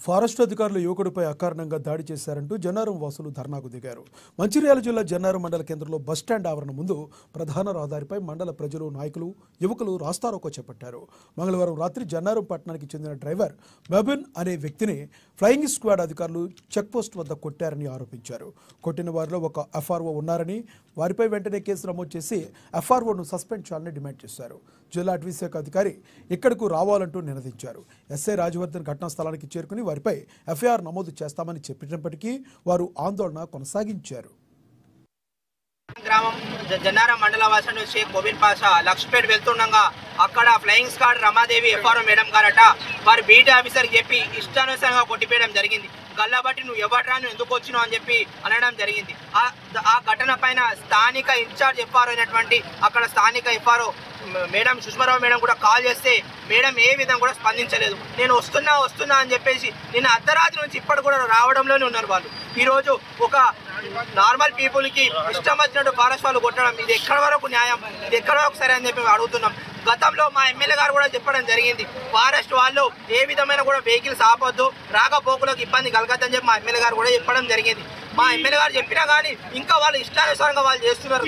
Forest అధికారులు యువకుడిపై అకారణంగా దాడి చేశారంటూ జన్నారం వాసులు ధర్నాకు దిగారు. మంచిర్యాల జిల్లా జన్నారం మండల కేంద్రంలో బస్టాండ్ ఆవరణ ముందు ప్రధాన రహదారిపై మండల ప్రజలు, నాయకులు, యువకులు రాస్తారోకో చేపట్టారు. మంగళవారం రాత్రి జన్నారం పట్టణానికి చెందిన డ్రైవర్ మెబిన్ అనే వ్యక్తిని ఫ్లయింగ్ స్క్వాడ్ అధికారులు చెక్పోస్ట్ వద్ద కొట్టారని ఆరోపించారు. కొట్టిన వారిలో ఒక ఎఫ్ఆర్ఓ ఉన్నారని, వారిపై వెంటనే కేసు నమోదు చేసి ఎఫ్ఆర్ఓను సస్పెండ్ చేయాలని డిమాండ్ చేశారు. జిల్లా అటవీశాఖ అధికారి ఇక్కడకు రావాలంటూ నినదించారు. ఎస్ఐ రాజవర్ధన్ ఘటనా స్థలానికి చేరుకుని వారిపై ఎఫ్ఐఆర్ నమోదు చేస్తామని చెప్పినప్పటికీ వారు ఆందోళన కొనసాగించారు. గ్రామం జన్నారం మండల వాసండు షేక్ మొబిన్ పాషా లక్ష్మీపేట వెళ్తుండగా అక్కడ flying squad Ramadevi FRO madam గారట వారి బీటీ ఆఫీసర్ చెప్పి ఇష్టానుసారంగా కొట్టిపేయడం జరిగింది. గల్లబట్టి నువ్వు ఎవట్రా, నువ్వు ఎందుకు వచ్చినావు అని చెప్పి అనడం జరిగింది. ఆ ఘటన పైన స్థానిక ఇన్ఛార్జ్ ఎఫ్ఆర్ఓ అయినటువంటి అక్కడ స్థానిక ఎఫ్ఆర్ఓ మేడం సుష్మారావు మేడం కూడా కాల్ చేస్తే మేడం ఏ విధంగా కూడా స్పందించలేదు. నేను వస్తున్నా అని చెప్పేసి నిన్న అర్ధరాత్రి నుంచి ఇప్పటి కూడా రావడంలోనే ఉన్నారు వాళ్ళు. ఈరోజు ఒక నార్మల్ పీపుల్కి ఇష్టం వచ్చినట్టు ఫారెస్ట్ వాళ్ళు కొట్టడం ఇది ఎక్కడి వరకు న్యాయం, ఇది ఎక్కడి వరకు సరే అని చెప్పి అడుగుతున్నాం. గతంలో మా ఎమ్మెల్యే గారు కూడా చెప్పడం జరిగింది, ఫారెస్ట్ వాళ్ళు ఏ విధమైన కూడా వెహికల్స్ ఆపొద్దు, రాకపోకలకు ఇబ్బంది కలగద్దని చెప్పి మా ఎమ్మెల్యే గారు కూడా చెప్పడం జరిగింది. మా ఎమ్మెల్యే గారు చెప్పినా కానీ ఇంకా వాళ్ళు ఇష్టానుసారంగా వాళ్ళు చేస్తున్నారు.